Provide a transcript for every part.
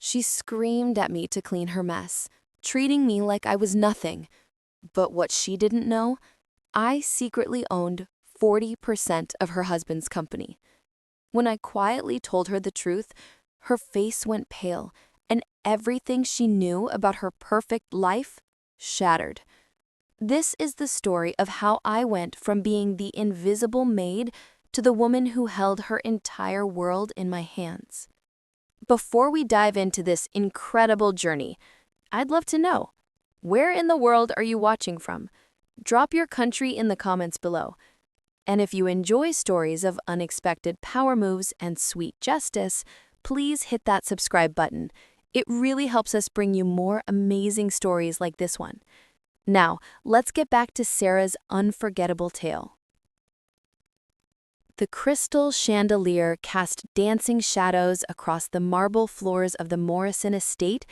She screamed at me to clean her mess, treating me like I was nothing. But what she didn't know, I secretly owned 40% of her husband's company. When I quietly told her the truth, her face went pale, and everything she knew about her perfect life shattered. This is the story of how I went from being the invisible maid to the woman who held her entire world in my hands. Before we dive into this incredible journey, I'd love to know, where in the world are you watching from? Drop your country in the comments below. And if you enjoy stories of unexpected power moves and sweet justice, please hit that subscribe button. It really helps us bring you more amazing stories like this one. Now, let's get back to Sarah's unforgettable tale. The crystal chandelier cast dancing shadows across the marble floors of the Morrison estate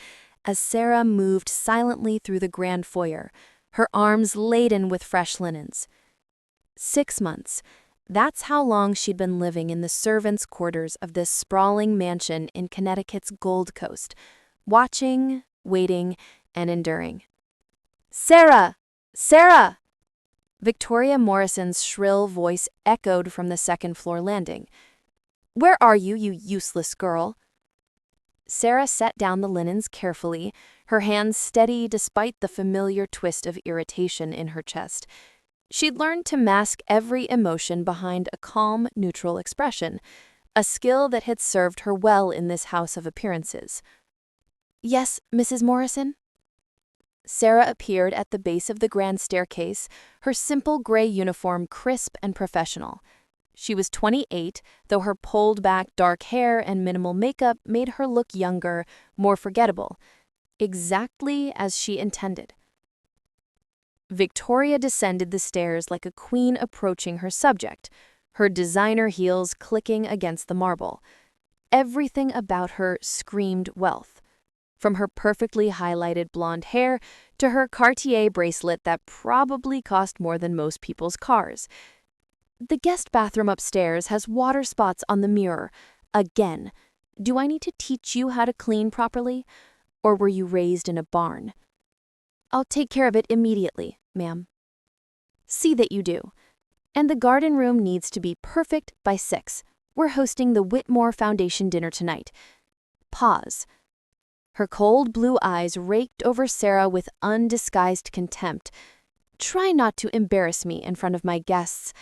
as Sarah moved silently through the grand foyer, her arms laden with fresh linens. 6 months. That's how long she'd been living in the servants' quarters of this sprawling mansion in Connecticut's Gold Coast, watching, waiting, and enduring. "Sarah! Sarah!" Victoria Morrison's shrill voice echoed from the second-floor landing. "Where are you, you useless girl?" Sarah set down the linens carefully, her hands steady despite the familiar twist of irritation in her chest. She'd learned to mask every emotion behind a calm, neutral expression, a skill that had served her well in this house of appearances. "Yes, Mrs. Morrison?" Sarah appeared at the base of the grand staircase, her simple gray uniform crisp and professional. She was 28, though her pulled-back dark hair and minimal makeup made her look younger, more forgettable, exactly as she intended. Victoria descended the stairs like a queen approaching her subject, her designer heels clicking against the marble. Everything about her screamed wealth, from her perfectly highlighted blonde hair to her Cartier bracelet that probably cost more than most people's cars. "The guest bathroom upstairs has water spots on the mirror. Again. Do I need to teach you how to clean properly? Or were you raised in a barn?" "I'll take care of it immediately, ma'am." "See that you do. And the garden room needs to be perfect by 6. We're hosting the Whitmore Foundation dinner tonight." Pause. Her cold blue eyes raked over Sarah with undisguised contempt. "Try not to embarrass me in front of my guests.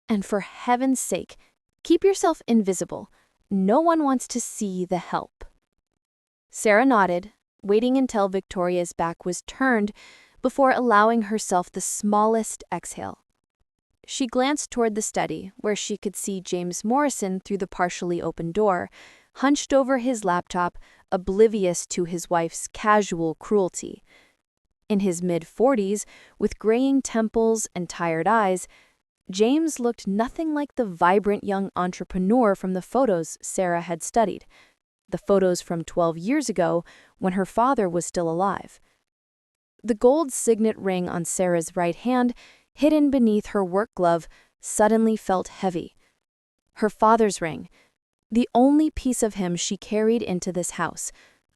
And for heaven's sake, keep yourself invisible. No one wants to see the help." Sarah nodded, waiting until Victoria's back was turned before allowing herself the smallest exhale. She glanced toward the study, where she could see James Morrison through the partially open door, hunched over his laptop, oblivious to his wife's casual cruelty. In his mid-40s, with graying temples and tired eyes, James looked nothing like the vibrant young entrepreneur from the photos Sarah had studied, the photos from 12 years ago when her father was still alive. The gold signet ring on Sarah's right hand, hidden beneath her work glove, suddenly felt heavy. Her father's ring, the only piece of him she carried into this house,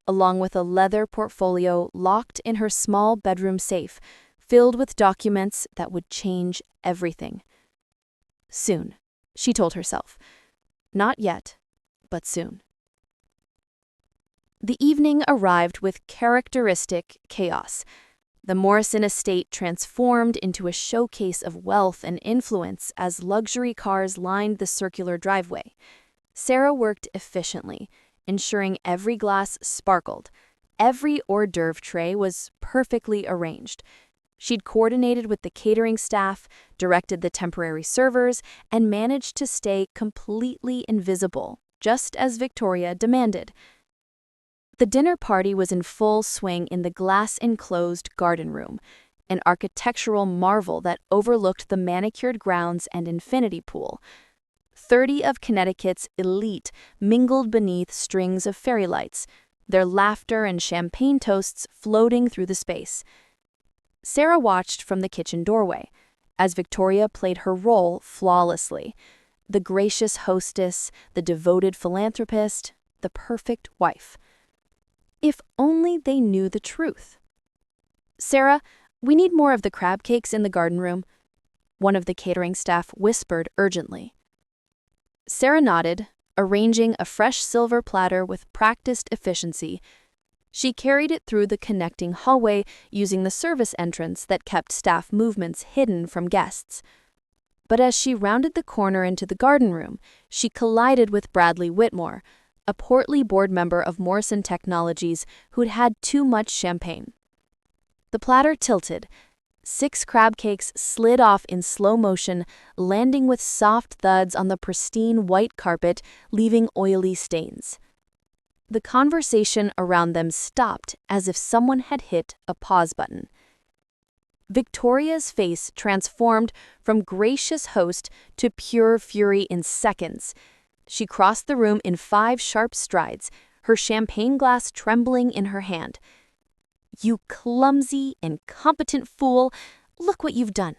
along with a leather portfolio locked in her small bedroom safe, filled with documents that would change everything. Soon, she told herself. Not yet, but soon. The evening arrived with characteristic chaos. The Morrison estate transformed into a showcase of wealth and influence as luxury cars lined the circular driveway. Sarah worked efficiently, ensuring every glass sparkled. Every hors d'oeuvre tray was perfectly arranged. She'd coordinated with the catering staff, directed the temporary servers, and managed to stay completely invisible, just as Victoria demanded. The dinner party was in full swing in the glass-enclosed garden room, an architectural marvel that overlooked the manicured grounds and infinity pool. 30 of Connecticut's elite mingled beneath strings of fairy lights, their laughter and champagne toasts floating through the space. Sarah watched from the kitchen doorway, as Victoria played her role flawlessly. The gracious hostess, the devoted philanthropist, the perfect wife. If only they knew the truth. "Sarah, we need more of the crab cakes in the garden room," one of the catering staff whispered urgently. Sarah nodded, arranging a fresh silver platter with practiced efficiency. She carried it through the connecting hallway using the service entrance that kept staff movements hidden from guests. But as she rounded the corner into the garden room, she collided with Bradley Whitmore, a portly board member of Morrison Technologies who'd had too much champagne. The platter tilted. 6 crab cakes slid off in slow motion, landing with soft thuds on the pristine white carpet, leaving oily stains. The conversation around them stopped as if someone had hit a pause button. Victoria's face transformed from gracious host to pure fury in seconds. She crossed the room in 5 sharp strides, her champagne glass trembling in her hand. "You clumsy, incompetent fool! Look what you've done.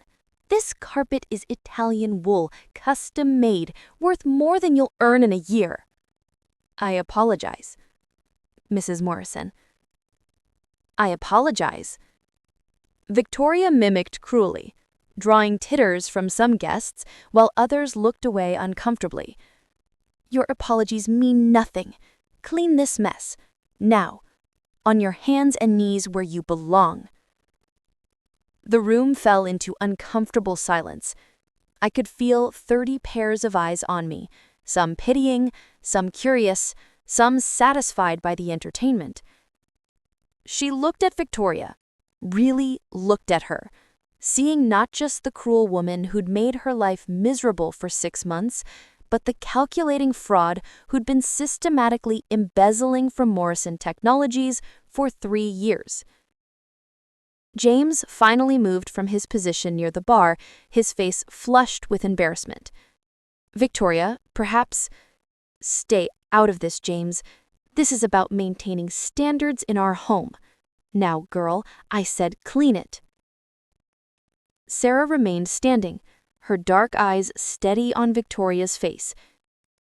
This carpet is Italian wool, custom made, worth more than you'll earn in a year." "I apologize, Mrs. Morrison. I apologize." Victoria mimicked cruelly, drawing titters from some guests while others looked away uncomfortably. "Your apologies mean nothing. Clean this mess. Now. On your hands and knees where you belong." The room fell into uncomfortable silence. I could feel 30 pairs of eyes on me, some pitying, some curious, some satisfied by the entertainment. She looked at Victoria, really looked at her, seeing not just the cruel woman who'd made her life miserable for 6 months, but the calculating fraud who'd been systematically embezzling from Morrison Technologies for 3 years. James finally moved from his position near the bar, his face flushed with embarrassment. "Victoria, perhaps—" "Stay out of this, James. This is about maintaining standards in our home. Now, girl, I said clean it." Sarah remained standing, her dark eyes steady on Victoria's face.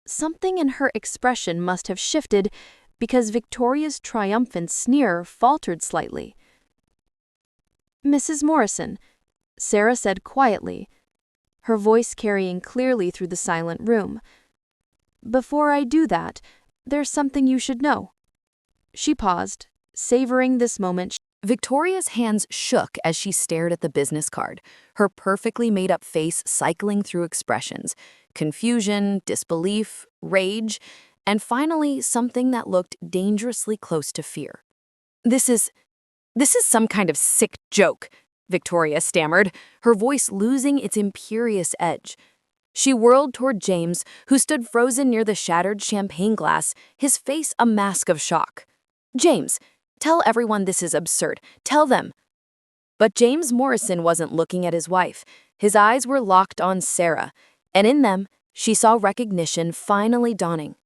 Something in her expression must have shifted because Victoria's triumphant sneer faltered slightly. "Mrs. Morrison," Sarah said quietly, her voice carrying clearly through the silent room. "Before I do that, there's something you should know." She paused, savoring this moment. Victoria's hands shook as she stared at the business card, her perfectly made-up face cycling through expressions: confusion, disbelief, rage, and finally something that looked dangerously close to fear. This is some kind of sick joke," Victoria stammered, her voice losing its imperious edge. She whirled toward James, who stood frozen near the shattered champagne glass, his face a mask of shock. "James, tell everyone this is absurd. Tell them." But James Morrison wasn't looking at his wife. His eyes were locked on Sarah, and in them, she saw recognition finally dawning.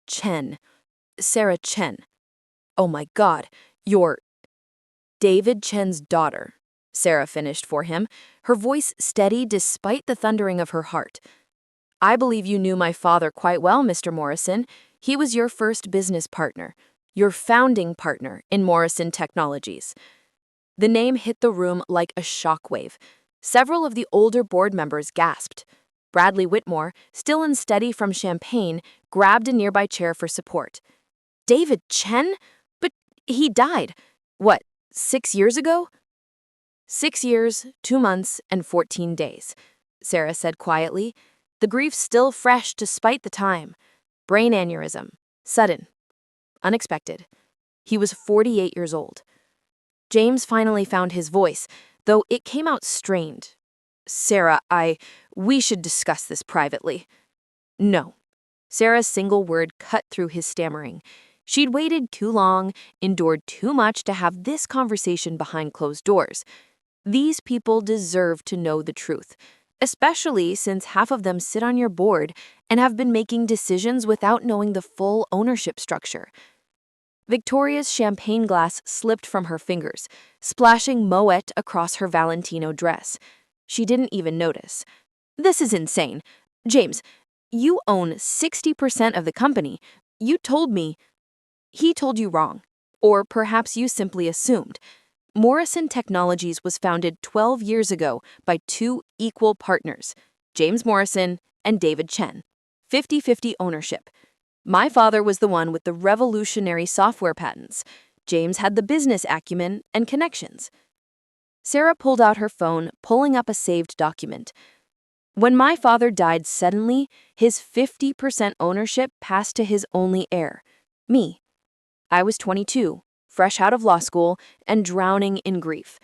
"Chen. Sarah Chen. Oh my God, you're David Chen's daughter," Sarah finished for him, her voice steady despite the thundering of her heart. "I believe you knew my father quite well, Mr. Morrison. He was your first business partner, your founding partner in Morrison Technologies." The name hit the room like a shockwave. Several of the older board members gasped. Bradley Whitmore, still unsteady from champagne, grabbed a nearby chair for support. "David Chen? But he died. What, 6 years ago?" 6 years, 2 months, and 14 days, Sarah said quietly, the grief still fresh despite the time. Brain aneurysm. Sudden. Unexpected. He was 48 years old. James finally found his voice, though it came out strained. "Sarah, we should discuss this privately." "No." Sarah's single word cut through his stammering. She'd waited too long, endured too much to have this conversation behind closed doors. These people deserve to know the truth, especially since half of them sit on your board and have been making decisions without knowing the full ownership structure. Victoria's champagne glass slipped from her fingers, splashing Moet across her Valentino dress. She didn't even notice. "This is insane. James, you own 60% of the company. You told me—" "He told you wrong," Or perhaps you simply assumed. Morrison Technologies was founded 12 years ago by two equal partners, James Morrison and David Chen. 50-50 ownership. My father was the one with the revolutionary software patents. James had the business acumen and connections. Sarah pulled out her phone, pulling up a saved document. When my father died suddenly, his 50% ownership passed to his only heir, me. I was 22, fresh out of law school, and drowning in grief.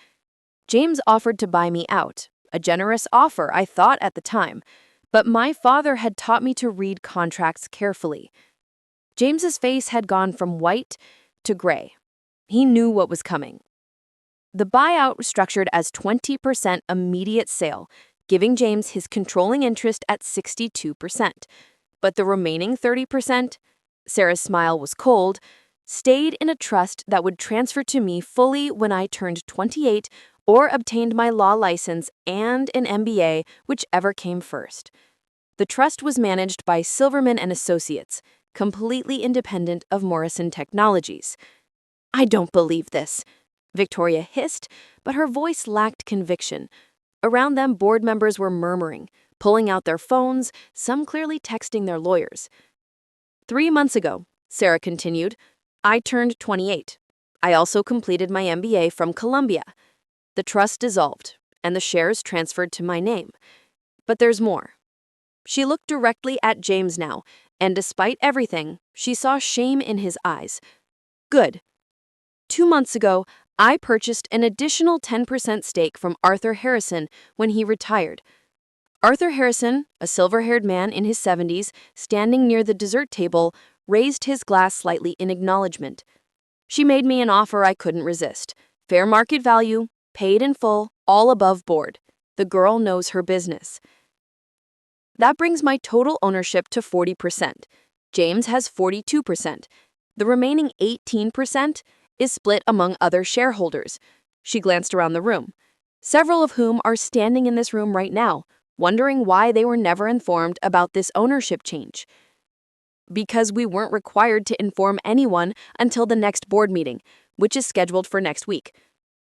James offered to buy me out, a generous offer, I thought at the time, but my father had taught me to read contracts carefully. James's face had gone from white to gray. He knew what was coming. The buyout was structured as 20% immediate sale, giving James his controlling interest at 62%. But the remaining 30%, Sarah's smile was cold, stayed in a trust that would transfer to me fully when I turned 28 or obtained my law license and an MBA, whichever came first. The trust was managed by Silverman and Associates, completely independent of Morrison Technologies. I don't believe this, Victoria hissed, but her voice lacked conviction. Around them, board members were murmuring, pulling out their phones, some clearly texting their lawyers. 3 months ago, Sarah continued, I turned 28. I also completed my MBA from Columbia. The trust dissolved, and the shares transferred to my name. But there's more. She looked directly at James now, and despite everything, she saw shame in his eyes. Good. 2 months ago, I purchased an additional 10% stake from Arthur Harrison when he retired. Arthur Harrison, a silver-haired man in his 70s, standing near the dessert table, raised his glass slightly in acknowledgement. She made me an offer I couldn't resist. Fair market value, paid in full, all above board. The girl knows her business. That brings my total ownership to 40%. James has 42%. The remaining 18% is split among other shareholders. She glanced around the room, several of whom are standing in this room right now, wondering why they were never informed about this ownership change. Because we weren't required to inform anyone until the next board meeting, which is scheduled for next week.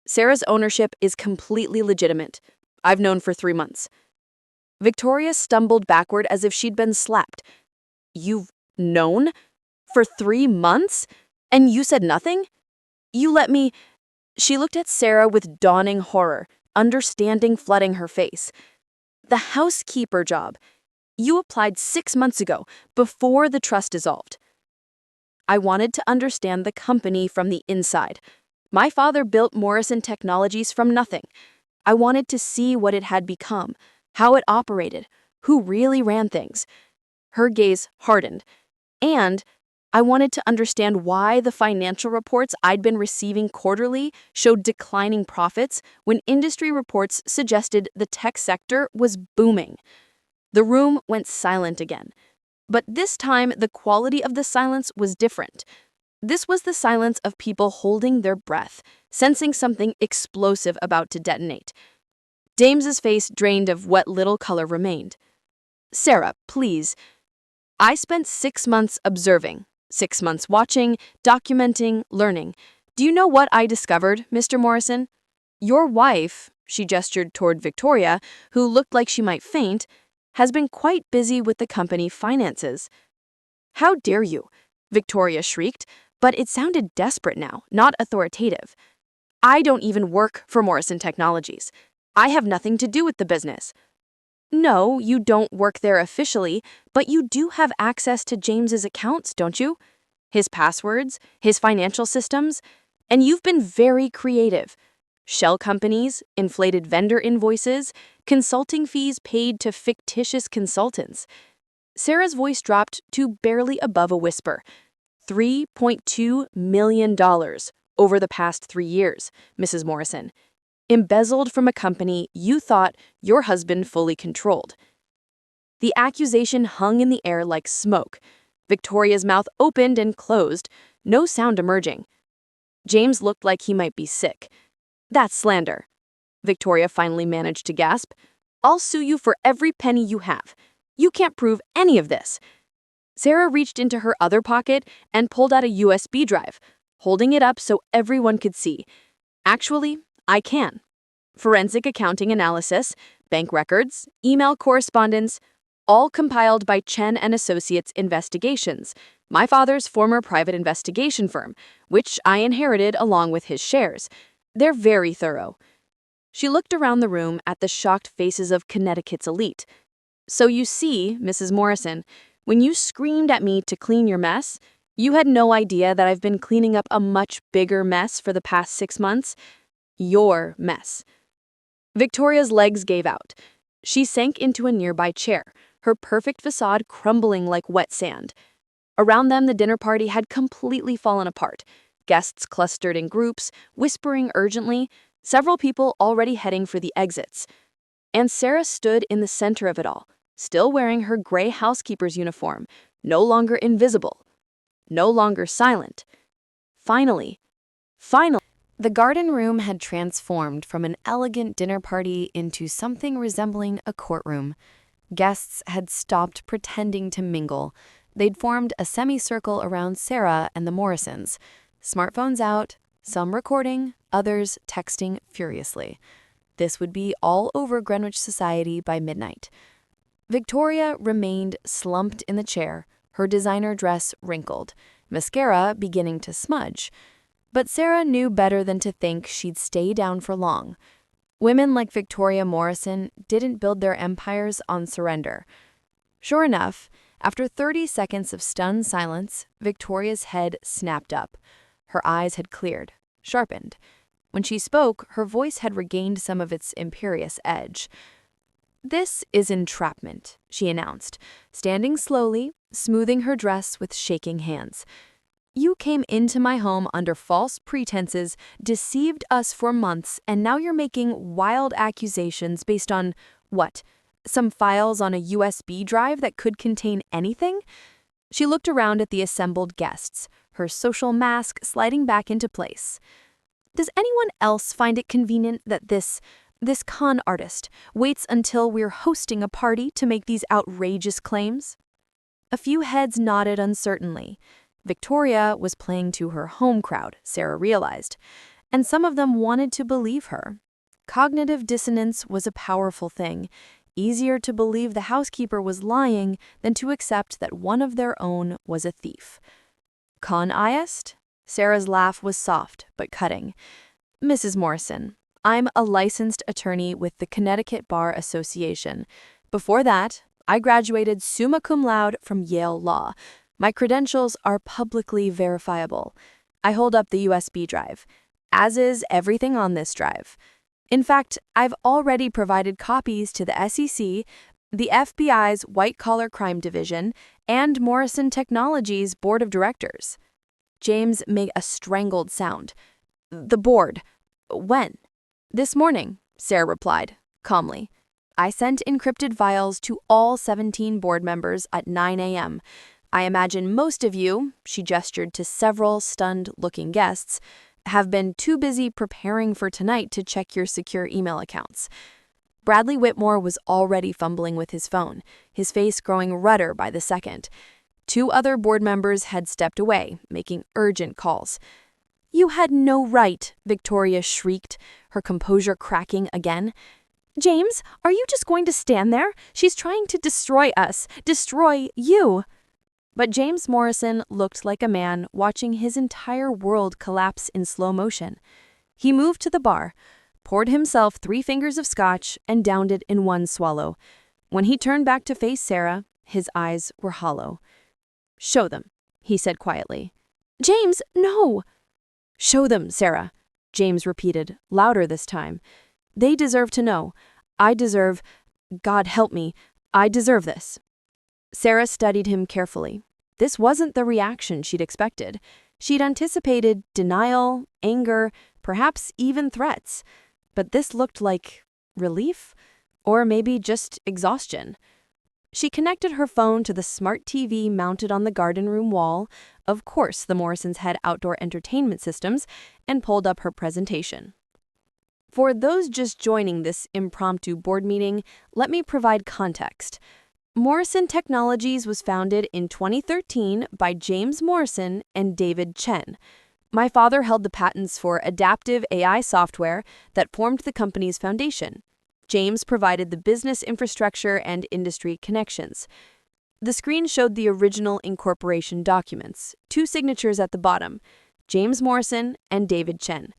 Sarah's ownership is completely legitimate. I've known for 3 months. Victoria stumbled backward as if she'd been slapped. You've known? For 3 months? And you said nothing? You let me... She looked at Sarah with dawning horror, understanding flooding her face. The housekeeper job. You applied 6 months ago, before the trust dissolved. I wanted to understand the company from the inside. My father built Morrison Technologies from nothing. I wanted to see what it had become, how it operated, who really ran things. Her gaze hardened. And I wanted to understand why the financial reports I'd been receiving quarterly showed declining profits when industry reports suggested the tech sector was booming. The room went silent again. But this time, the quality of the silence was different. This was the silence of people holding their breath, sensing something explosive about to detonate. James's face drained of what little color remained. Sarah, please. I spent 6 months observing, 6 months watching, documenting, learning. Do you know what I discovered, Mr. Morrison? Your wife, she gestured toward Victoria, who looked like she might faint, has been quite busy with the company finances. How dare you? Victoria shrieked, but it sounded desperate now, not authoritative. I don't even work for Morrison Technologies. I have nothing to do with the business. No, you don't work there officially, but you do have access to James's accounts, don't you? His passwords, his financial systems, and you've been very creative. Shell companies, inflated vendor invoices, consulting fees paid to fictitious consultants. Sarah's voice dropped to barely above a whisper. $3.2 million over the past 3 years, Mrs. Morrison. Embezzled from a company you thought your husband fully controlled. The accusation hung in the air like smoke. Victoria's mouth opened and closed, no sound emerging. James looked like he might be sick. That's slander. Victoria finally managed to gasp. I'll sue you for every penny you have. You can't prove any of this. Sarah reached into her other pocket and pulled out a USB drive. holding it up so everyone could see. Actually, I can. Forensic accounting analysis, bank records, email correspondence, all compiled by Chen and Associates Investigations, my father's former private investigation firm, which I inherited along with his shares. They're very thorough. She looked around the room at the shocked faces of Connecticut's elite. So you see, Mrs. Morrison, when you screamed at me to clean your mess, you had no idea that I've been cleaning up a much bigger mess for the past 6 months. Your mess. Victoria's legs gave out. She sank into a nearby chair, her perfect facade crumbling like wet sand. Around them, the dinner party had completely fallen apart. Guests clustered in groups, whispering urgently, several people already heading for the exits. And Sarah stood in the center of it all, still wearing her gray housekeeper's uniform, no longer invisible, no longer silent. Finally, the garden room had transformed from an elegant dinner party into something resembling a courtroom. Guests had stopped pretending to mingle. They'd formed a semicircle around Sarah and the Morrisons, smartphones out, some recording, others texting furiously. This would be all over Greenwich society by midnight. Victoria remained slumped in the chair, her designer dress wrinkled, mascara beginning to smudge. But Sarah knew better than to think she'd stay down for long. Women like Victoria Morrison didn't build their empires on surrender. Sure enough, after 30 seconds of stunned silence, Victoria's head snapped up. Her eyes had cleared, sharpened. When she spoke, her voice had regained some of its imperious edge. "This is entrapment," she announced, standing slowly, smoothing her dress with shaking hands. "You came into my home under false pretenses, deceived us for months, and now you're making wild accusations based on, what, some files on a USB drive that could contain anything?" She looked around at the assembled guests, her social mask sliding back into place. "Does anyone else find it convenient that this con artist waits until we're hosting a party to make these outrageous claims?" A few heads nodded uncertainly. Victoria was playing to her home crowd, Sarah realized, and some of them wanted to believe her. Cognitive dissonance was a powerful thing. Easier to believe the housekeeper was lying than to accept that one of their own was a thief. "Con-iest?" Sarah's laugh was soft but cutting. "Mrs. Morrison, I'm a licensed attorney with the Connecticut Bar Association. Before that, I graduated summa cum laude from Yale Law. My credentials are publicly verifiable. I hold up the USB drive, as is everything on this drive. In fact, I've already provided copies to the SEC, the FBI's White Collar Crime Division, and Morrison Technologies Board of Directors." James made a strangled sound. "The board. When?" "This morning," Sarah replied, calmly. "I sent encrypted files to all 17 board members at 9 a.m. I imagine most of you," she gestured to several stunned-looking guests, "have been too busy preparing for tonight to check your secure email accounts." Bradley Whitmore was already fumbling with his phone, his face growing redder by the second. 2 other board members had stepped away, making urgent calls. "You had no right," Victoria shrieked, her composure cracking again. "James, are you just going to stand there? She's trying to destroy us, destroy you." But James Morrison looked like a man watching his entire world collapse in slow motion. He moved to the bar, poured himself 3 fingers of scotch, and downed it in one swallow. When he turned back to face Sarah, his eyes were hollow. "Show them," he said quietly. "James, no!" "Show them, Sarah," James repeated, louder this time. "They deserve to know. God help me, I deserve this." Sarah studied him carefully. This wasn't the reaction she'd expected. She'd anticipated denial, anger, perhaps even threats. But this looked like relief, or maybe just exhaustion. She connected her phone to the smart TV mounted on the garden room wall. Of course, the Morrisons had outdoor entertainment systems, and pulled up her presentation. For those just joining this impromptu board meeting, let me provide context. Morrison Technologies was founded in 2013 by James Morrison and David Chen. My father held the patents for adaptive AI software that formed the company's foundation. James provided the business infrastructure and industry connections. The screen showed the original incorporation documents, two signatures at the bottom, James Morrison and David Chen.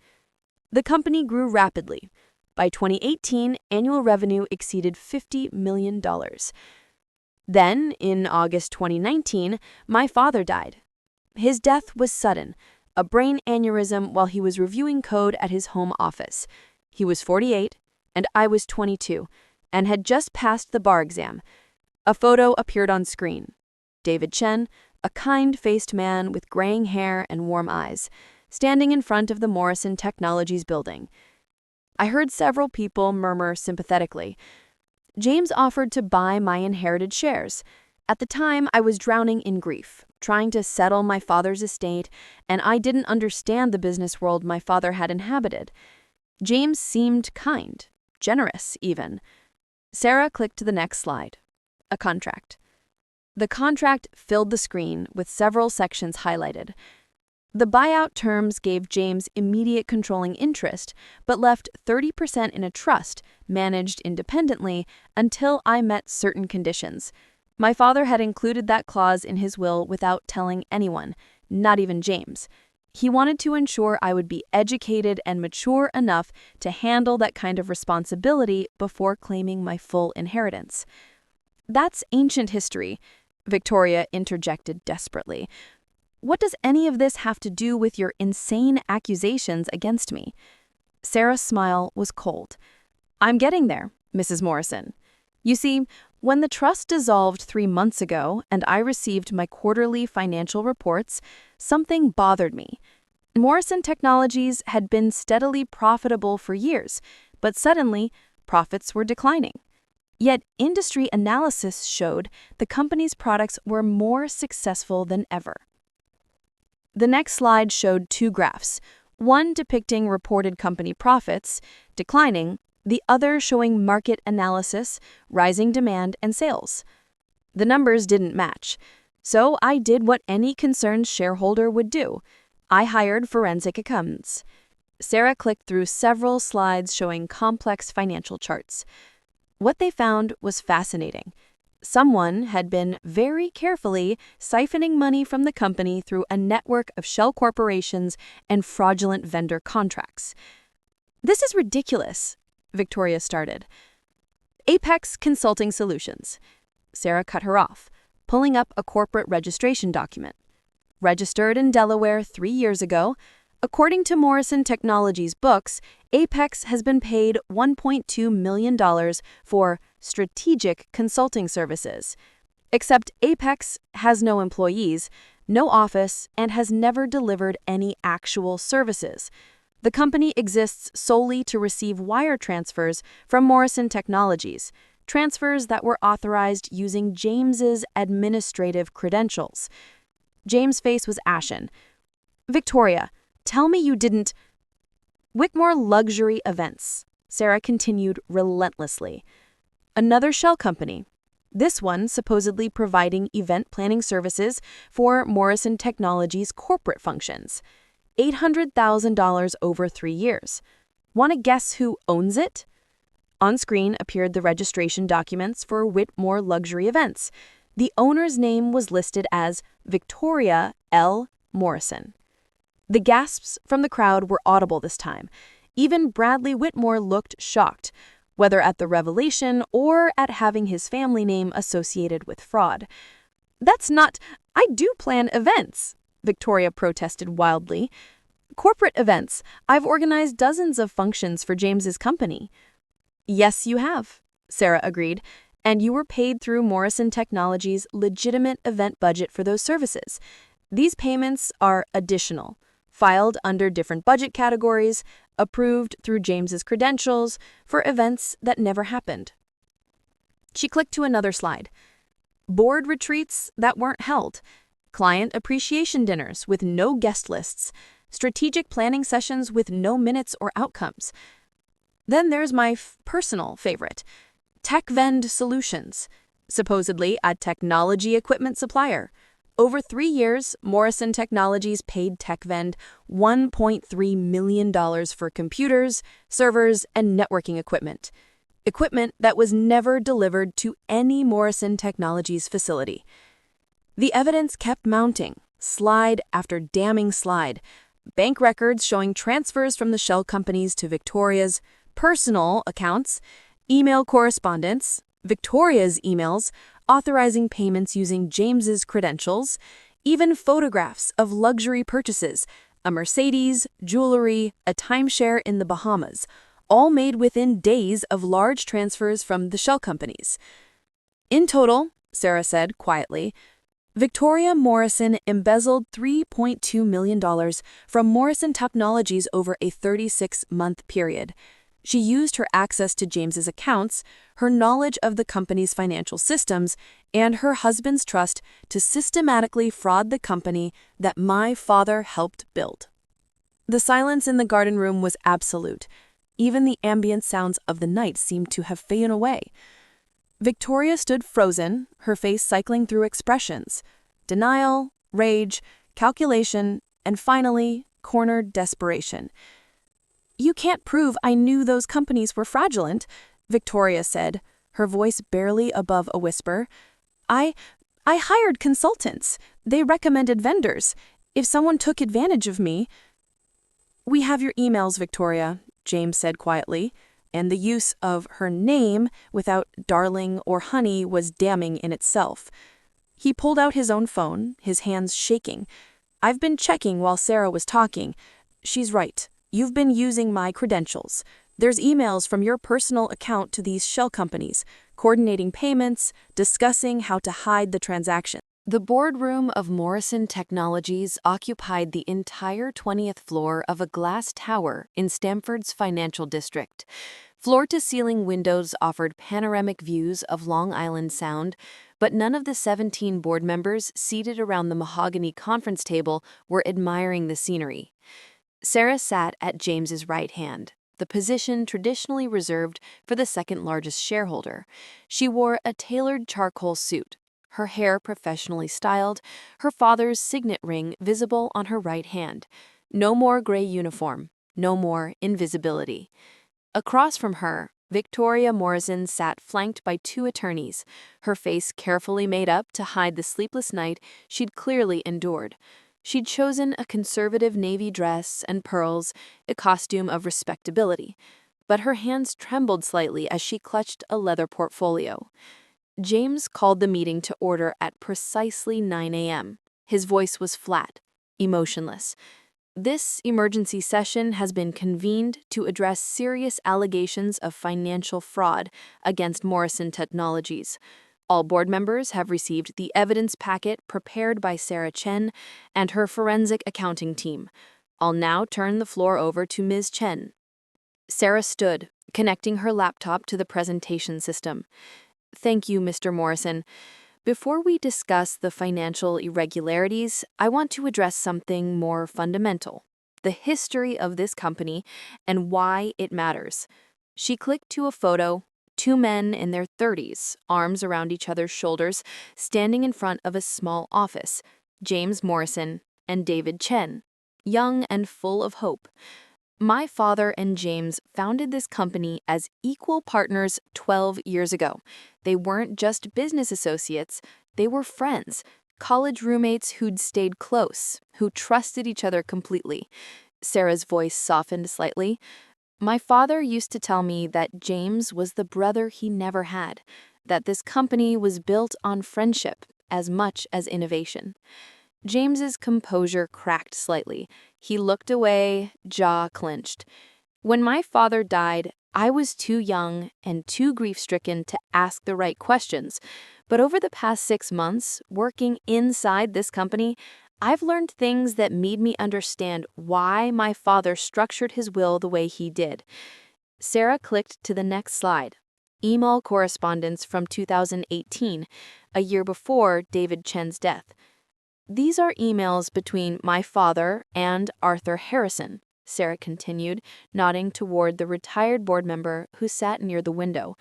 The company grew rapidly. By 2018, annual revenue exceeded $50 million. Then, in August 2019, my father died. His death was sudden, a brain aneurysm while he was reviewing code at his home office. He was 48, and I was 22, and had just passed the bar exam. A photo appeared on screen. David Chen, a kind-faced man with graying hair and warm eyes, standing in front of the Morrison Technologies building. I heard several people murmur sympathetically. James offered to buy my inherited shares. At the time, I was drowning in grief, trying to settle my father's estate, and I didn't understand the business world my father had inhabited. James seemed kind, generous even. Sarah clicked to the next slide. A contract. The contract filled the screen with several sections highlighted. The buyout terms gave James immediate controlling interest, but left 30% in a trust managed independently until I met certain conditions. My father had included that clause in his will without telling anyone, not even James. He wanted to ensure I would be educated and mature enough to handle that kind of responsibility before claiming my full inheritance. That's ancient history, Victoria interjected desperately. What does any of this have to do with your insane accusations against me? Sarah's smile was cold. I'm getting there, Mrs. Morrison. You see, when the trust dissolved 3 months ago and I received my quarterly financial reports, something bothered me. Morrison Technologies had been steadily profitable for years, but suddenly, profits were declining. Yet industry analysis showed the company's products were more successful than ever. The next slide showed 2 graphs, one depicting reported company profits, declining, the other showing market analysis, rising demand, and sales. The numbers didn't match, so I did what any concerned shareholder would do. I hired forensic accountants. Sarah clicked through several slides showing complex financial charts. What they found was fascinating. Someone had been very carefully siphoning money from the company through a network of shell corporations and fraudulent vendor contracts. This is ridiculous, Victoria started. Apex Consulting Solutions. Sarah cut her off, pulling up a corporate registration document. Registered in Delaware 3 years ago, according to Morrison Technologies books, Apex has been paid $1.2 million for strategic consulting services. Except Apex has no employees, no office, and has never delivered any actual services. The company exists solely to receive wire transfers from Morrison Technologies, transfers that were authorized using James's administrative credentials. James' face was ashen. Victoria, tell me you didn't. Whitmore Luxury Events, Sarah continued relentlessly. Another shell company. This one supposedly providing event planning services for Morrison Technologies' corporate functions. $800,000 over 3 years. Want to guess who owns it? On screen appeared the registration documents for Whitmore Luxury Events. The owner's name was listed as Victoria L. Morrison. The gasps from the crowd were audible this time. Even Bradley Whitmore looked shocked, whether at the revelation or at having his family name associated with fraud. That's not. I do plan events, Victoria protested wildly. Corporate events. I've organized dozens of functions for James's company. Yes, you have, Sarah agreed, and you were paid through Morrison Technologies' legitimate event budget for those services. These payments are additional, filed under different budget categories, approved through James's credentials for events that never happened. She clicked to another slide. Board retreats that weren't held, client appreciation dinners with no guest lists, strategic planning sessions with no minutes or outcomes. Then there's my personal favorite, TechVend Solutions, supposedly a technology equipment supplier. Over 3 years, Morrison Technologies paid TechVend $1.3 million for computers, servers, and networking equipment. Equipment that was never delivered to any Morrison Technologies facility. The evidence kept mounting, slide after damning slide. Bank records showing transfers from the shell companies to Victoria's personal accounts, email correspondence, Victoria's emails, authorizing payments using James's credentials, even photographs of luxury purchases, a Mercedes, jewelry, a timeshare in the Bahamas, all made within days of large transfers from the shell companies. In total, Sarah said quietly, Victoria Morrison embezzled $3.2 million from Morrison Technologies over a 36-month period. She used her access to James's accounts, her knowledge of the company's financial systems, and her husband's trust to systematically fraud the company that my father helped build. The silence in the garden room was absolute. Even the ambient sounds of the night seemed to have faded away. Victoria stood frozen, her face cycling through expressions: denial, rage, calculation, and finally, cornered desperation. "You can't prove I knew those companies were fraudulent," Victoria said, her voice barely above a whisper. I hired consultants. They recommended vendors. If someone took advantage of me—" "We have your emails, Victoria," James said quietly, and the use of her name without darling or honey was damning in itself. He pulled out his own phone, his hands shaking. "I've been checking while Sarah was talking. She's right. You've been using my credentials. There's emails from your personal account to these shell companies, coordinating payments, discussing how to hide the transaction." The boardroom of Morrison Technologies occupied the entire 20th floor of a glass tower in Stamford's financial district. Floor-to-ceiling windows offered panoramic views of Long Island Sound, but none of the 17 board members seated around the mahogany conference table were admiring the scenery. Sarah sat at James's right hand, the position traditionally reserved for the second-largest shareholder. She wore a tailored charcoal suit, her hair professionally styled, her father's signet ring visible on her right hand. No more gray uniform, no more invisibility. Across from her, Victoria Morrison sat flanked by 2 attorneys, her face carefully made up to hide the sleepless night she'd clearly endured. She'd chosen a conservative navy dress and pearls, a costume of respectability, but her hands trembled slightly as she clutched a leather portfolio. James called the meeting to order at precisely 9 a.m. His voice was flat, emotionless. "This emergency session has been convened to address serious allegations of financial fraud against Morrison Technologies. All board members have received the evidence packet prepared by Sarah Chen and her forensic accounting team. I'll now turn the floor over to Ms. Chen." Sarah stood, connecting her laptop to the presentation system. "Thank you, Mr. Morrison. Before we discuss the financial irregularities, I want to address something more fundamental: the history of this company and why it matters." She clicked to a photo: 2 men in their 30s, arms around each other's shoulders, standing in front of a small office: James Morrison and David Chen, young and full of hope. "My father and James founded this company as equal partners 12 years ago. They weren't just business associates, they were friends, college roommates who'd stayed close, who trusted each other completely." Sarah's voice softened slightly. "My father used to tell me that James was the brother he never had, that this company was built on friendship as much as innovation." James's composure cracked slightly. He looked away, jaw clenched. "When my father died, I was too young and too grief-stricken to ask the right questions. But over the past 6 months, working inside this company, I've learned things that made me understand why my father structured his will the way he did." Sarah clicked to the next slide. Email correspondence from 2018, a year before David Chen's death. "These are emails between my father and Arthur Harrison," Sarah continued, nodding toward the retired board member who sat near the window.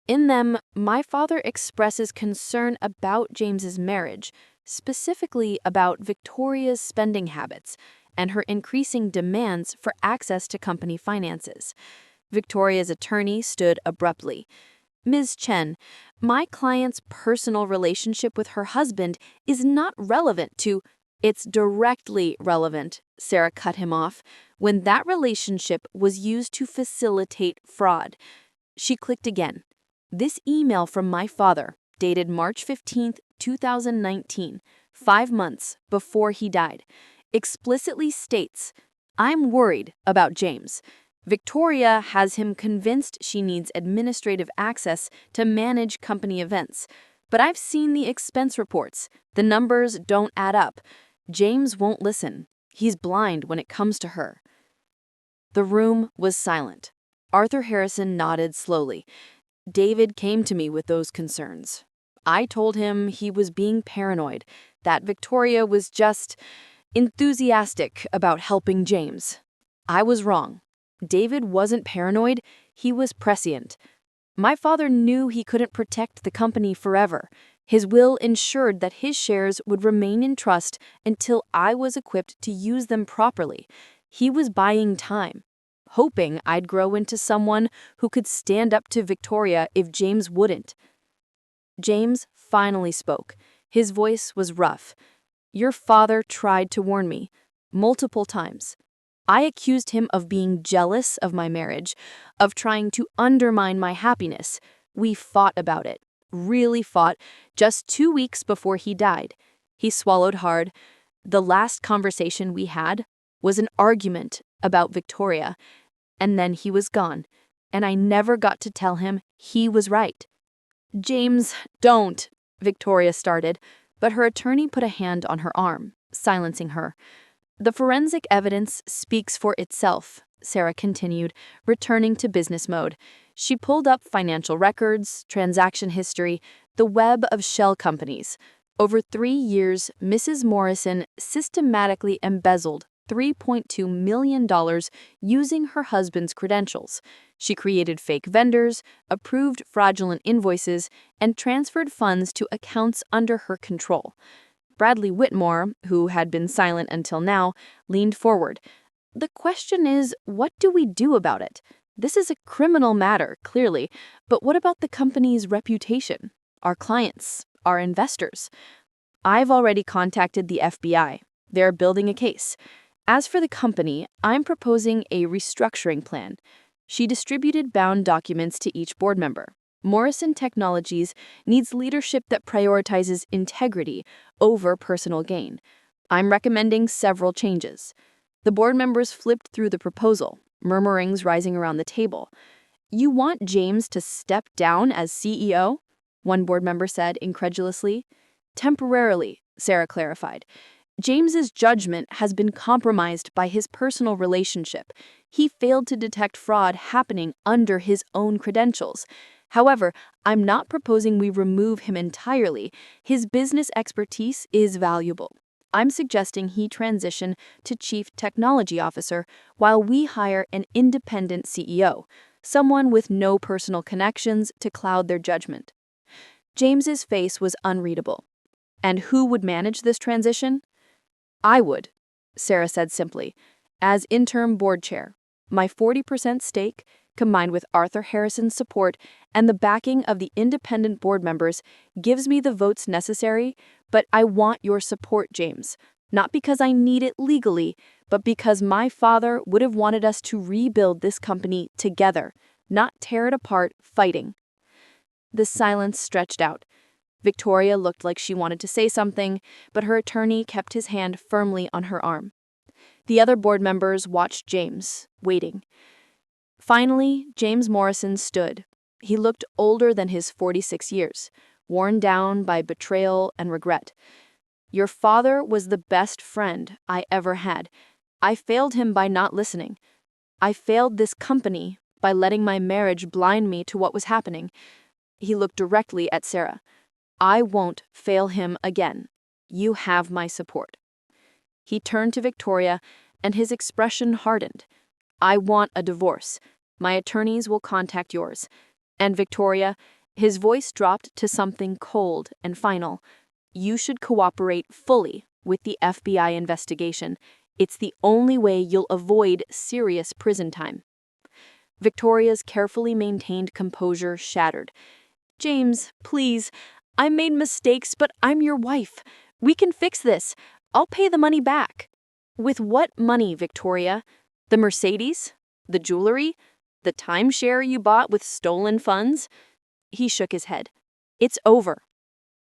"In them, my father expresses concern about James's marriage, specifically about Victoria's spending habits and her increasing demands for access to company finances. Victoria's attorney stood abruptly. "Ms. Chen, my client's personal relationship with her husband is not relevant to—" "It's directly relevant," Sarah cut him off, "when that relationship was used to facilitate fraud." She clicked again. "This email from my father, dated March 15th, 2019, 5 months before he died, explicitly states, 'I'm worried about James. Victoria has him convinced she needs administrative access to manage company events. But I've seen the expense reports. The numbers don't add up. James won't listen. He's blind when it comes to her.'" The room was silent. Arthur Harrison nodded slowly. "David came to me with those concerns. I told him he was being paranoid, that Victoria was just enthusiastic about helping James. I was wrong. David wasn't paranoid, he was prescient. My father knew he couldn't protect the company forever. His will ensured that his shares would remain in trust until I was equipped to use them properly. He was buying time, hoping I'd grow into someone who could stand up to Victoria if James wouldn't." James finally spoke. His voice was rough. "Your father tried to warn me, multiple times. I accused him of being jealous of my marriage, of trying to undermine my happiness. We fought about it, really fought, just 2 weeks before he died." He swallowed hard. "The last conversation we had was an argument about Victoria, and then he was gone, and I never got to tell him he was right." "James, don't," Victoria started, but her attorney put a hand on her arm, silencing her. "The forensic evidence speaks for itself," Sarah continued, returning to business mode. She pulled up financial records, transaction history, the web of shell companies. Over 3 years, Mrs. Morrison systematically embezzled $3.2 million using her husband's credentials. She created fake vendors, approved fraudulent invoices, and transferred funds to accounts under her control. Bradley Whitmore, who had been silent until now, leaned forward. "The question is, what do we do about it? This is a criminal matter, clearly, but what about the company's reputation, our clients, our investors?" "I've already contacted the FBI. They're building a case. As for the company, I'm proposing a restructuring plan." She distributed bound documents to each board member. "Morrison Technologies needs leadership that prioritizes integrity over personal gain. I'm recommending several changes." The board members flipped through the proposal, murmurings rising around the table. "You want James to step down as CEO?" one board member said incredulously. "Temporarily," Sarah clarified. "James's judgment has been compromised by his personal relationship. He failed to detect fraud happening under his own credentials. However, I'm not proposing we remove him entirely. His business expertise is valuable. I'm suggesting he transition to Chief Technology Officer while we hire an independent CEO, someone with no personal connections to cloud their judgment." James's face was unreadable. "And who would manage this transition?" "I would," Sarah said simply, "as interim board chair. My 40% stake, combined with Arthur Harrison's support and the backing of the independent board members, gives me the votes necessary, but I want your support, James. Not because I need it legally, but because my father would have wanted us to rebuild this company together, not tear it apart fighting." The silence stretched out. Victoria looked like she wanted to say something, but her attorney kept his hand firmly on her arm. The other board members watched James, waiting. Finally, James Morrison stood. He looked older than his 46 years, worn down by betrayal and regret. "Your father was the best friend I ever had. I failed him by not listening. I failed this company by letting my marriage blind me to what was happening." He looked directly at Sarah. "I won't fail him again. You have my support." He turned to Victoria, and his expression hardened. "I want a divorce. My attorneys will contact yours." And Victoria, his voice dropped to something cold and final. You should cooperate fully with the FBI investigation. It's the only way you'll avoid serious prison time." Victoria's carefully maintained composure shattered. "James, please. I made mistakes, but I'm your wife. We can fix this. I'll pay the money back." "With what money, Victoria? The Mercedes? The jewelry? The timeshare you bought with stolen funds?" He shook his head. "It's over.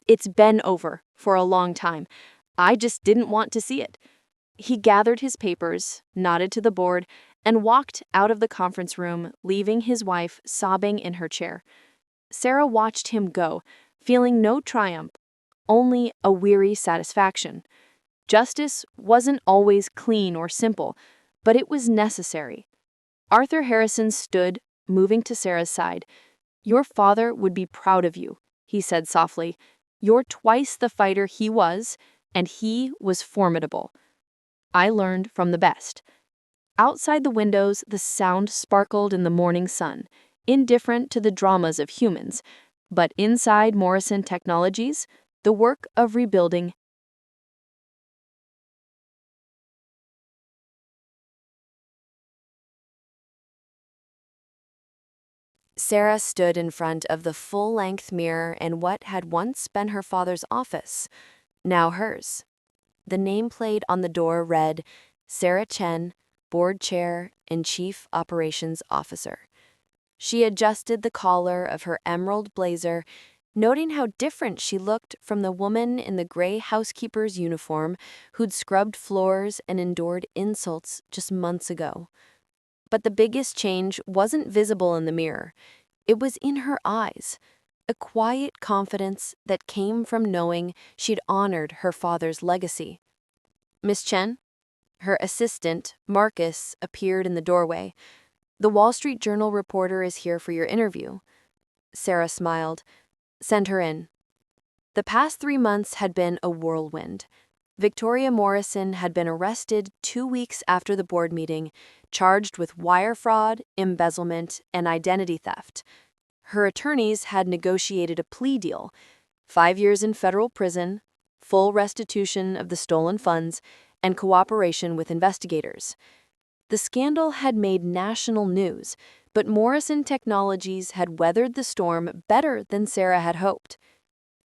It's been over for a long time. I just didn't want to see it." He gathered his papers, nodded to the board, and walked out of the conference room, leaving his wife sobbing in her chair. Sarah watched him go, feeling no triumph, only a weary satisfaction. Justice wasn't always clean or simple, but it was necessary. Arthur Harrison stood, moving to Sarah's side. "Your father would be proud of you," he said softly. "You're twice the fighter he was, and he was formidable. I learned from the best." Outside the windows, the sound sparkled in the morning sun, indifferent to the dramas of humans. But inside Morrison Technologies, the work of rebuilding. Sarah stood in front of the full-length mirror in what had once been her father's office, now hers. The nameplate on the door read, "Sarah Chen, Board Chair and Chief Operations Officer." She adjusted the collar of her emerald blazer, noting how different she looked from the woman in the gray housekeeper's uniform who'd scrubbed floors and endured insults just months ago. But the biggest change wasn't visible in the mirror. It was in her eyes, a quiet confidence that came from knowing she'd honored her father's legacy. "Miss Chen?" Her assistant, Marcus, appeared in the doorway. "The Wall Street Journal reporter is here for your interview." Sarah smiled. "Send her in." The past 3 months had been a whirlwind. Victoria Morrison had been arrested 2 weeks after the board meeting, charged with wire fraud, embezzlement, and identity theft. Her attorneys had negotiated a plea deal: 5 years in federal prison, full restitution of the stolen funds, and cooperation with investigators. The scandal had made national news, but Morrison Technologies had weathered the storm better than Sarah had hoped.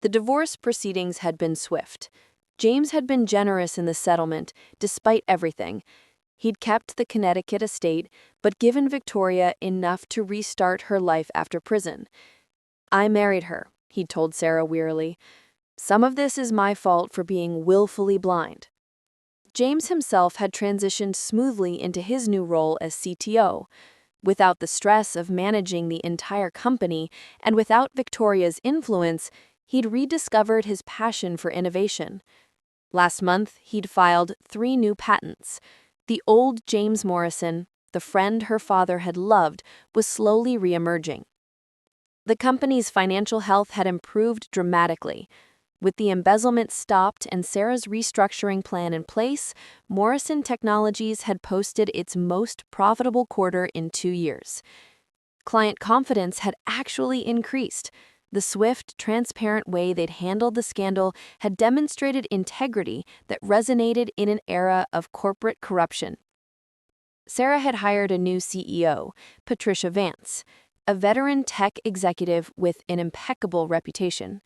The divorce proceedings had been swift. James had been generous in the settlement, despite everything. He'd kept the Connecticut estate, but given Victoria enough to restart her life after prison. "I married her," he'd told Sarah wearily. "Some of this is my fault for being willfully blind." James himself had transitioned smoothly into his new role as CTO. Without the stress of managing the entire company and without Victoria's influence, he'd rediscovered his passion for innovation. Last month, he'd filed 3 new patents. The old James Morrison, the friend her father had loved, was slowly reemerging. The company's financial health had improved dramatically. With the embezzlement stopped and Sarah's restructuring plan in place, Morrison Technologies had posted its most profitable quarter in 2 years. Client confidence had actually increased. The swift, transparent way they'd handled the scandal had demonstrated integrity that resonated in an era of corporate corruption. Sarah had hired a new CEO, Patricia Vance, a veteran tech executive with an impeccable reputation.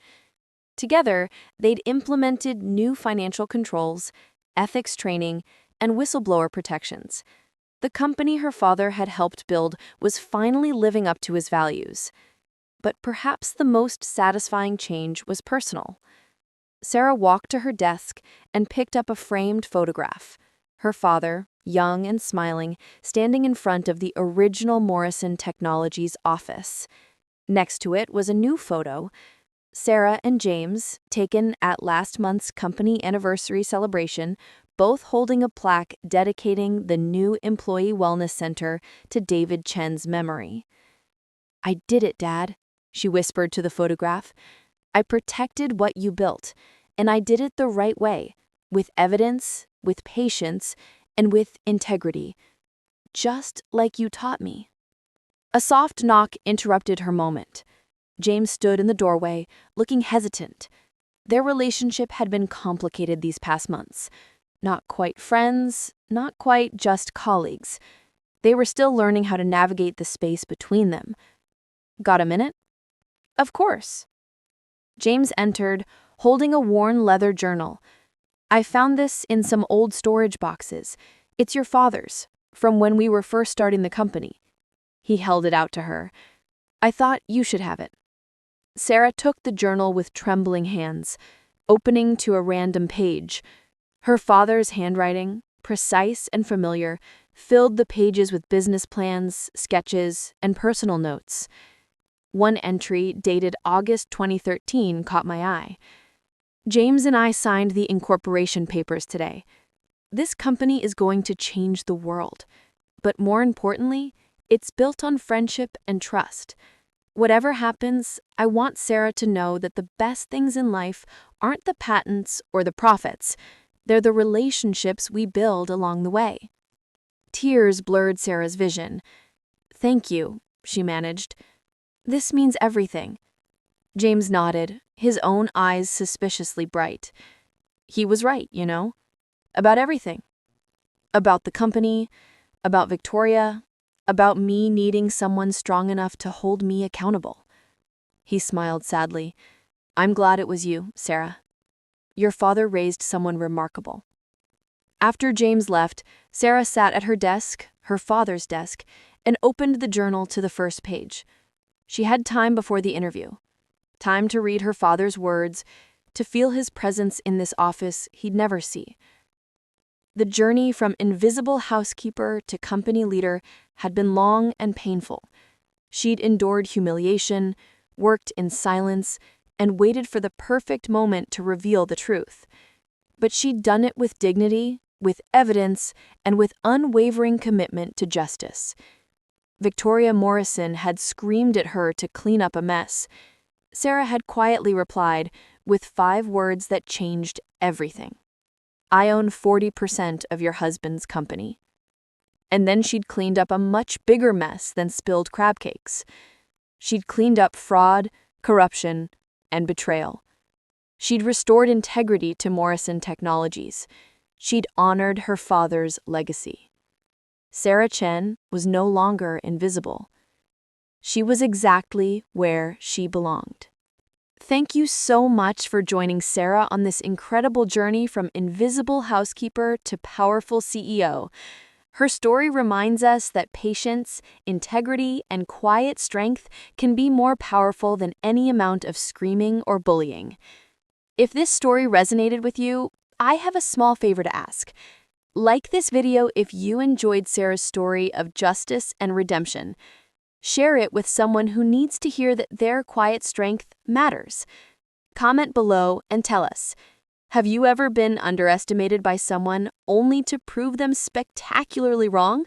Together, they'd implemented new financial controls, ethics training, and whistleblower protections. The company her father had helped build was finally living up to his values. But perhaps the most satisfying change was personal. Sarah walked to her desk and picked up a framed photograph. Her father, young and smiling, standing in front of the original Morrison Technologies office. Next to it was a new photo: Sarah and James, taken at last month's company anniversary celebration, both holding a plaque dedicating the new Employee Wellness Center to David Chen's memory. "I did it, Dad," she whispered to the photograph. "I protected what you built, and I did it the right way, with evidence, with patience, and with integrity, just like you taught me." A soft knock interrupted her moment. James stood in the doorway, looking hesitant. Their relationship had been complicated these past months. Not quite friends, not quite just colleagues. They were still learning how to navigate the space between them. Got a minute? Of course. James entered, holding a worn leather journal. I found this in some old storage boxes. It's your father's, from when we were first starting the company. He held it out to her. I thought you should have it. Sarah took the journal with trembling hands, opening to a random page. Her father's handwriting, precise and familiar, filled the pages with business plans, sketches, and personal notes. One entry, dated August 2013, caught my eye. James and I signed the incorporation papers today. This company is going to change the world. But more importantly, it's built on friendship and trust. Whatever happens, I want Sarah to know that the best things in life aren't the patents or the profits. They're the relationships we build along the way. Tears blurred Sarah's vision. Thank you, she managed. This means everything. James nodded, his own eyes suspiciously bright. He was right, you know, about everything. About the company, about Victoria, about me needing someone strong enough to hold me accountable. He smiled sadly. I'm glad it was you, Sarah. Your father raised someone remarkable. After James left, Sarah sat at her desk, her father's desk, and opened the journal to the first page. She had time before the interview. Time to read her father's words, to feel his presence in this office he'd never see. The journey from invisible housekeeper to company leader had been long and painful. She'd endured humiliation, worked in silence, and waited for the perfect moment to reveal the truth. But she'd done it with dignity, with evidence, and with unwavering commitment to justice. Victoria Morrison had screamed at her to clean up a mess. Sarah had quietly replied with 5 words that changed everything. I own 40% of your husband's company. And then she'd cleaned up a much bigger mess than spilled crab cakes. She'd cleaned up fraud, corruption, and betrayal. She'd restored integrity to Morrison Technologies. She'd honored her father's legacy. Sarah Chen was no longer invisible. She was exactly where she belonged. Thank you so much for joining Sarah on this incredible journey from invisible housekeeper to powerful CEO. Her story reminds us that patience, integrity, and quiet strength can be more powerful than any amount of screaming or bullying. If this story resonated with you, I have a small favor to ask. Like this video if you enjoyed Sarah's story of justice and redemption. Share it with someone who needs to hear that their quiet strength matters. Comment below and tell us, have you ever been underestimated by someone only to prove them spectacularly wrong?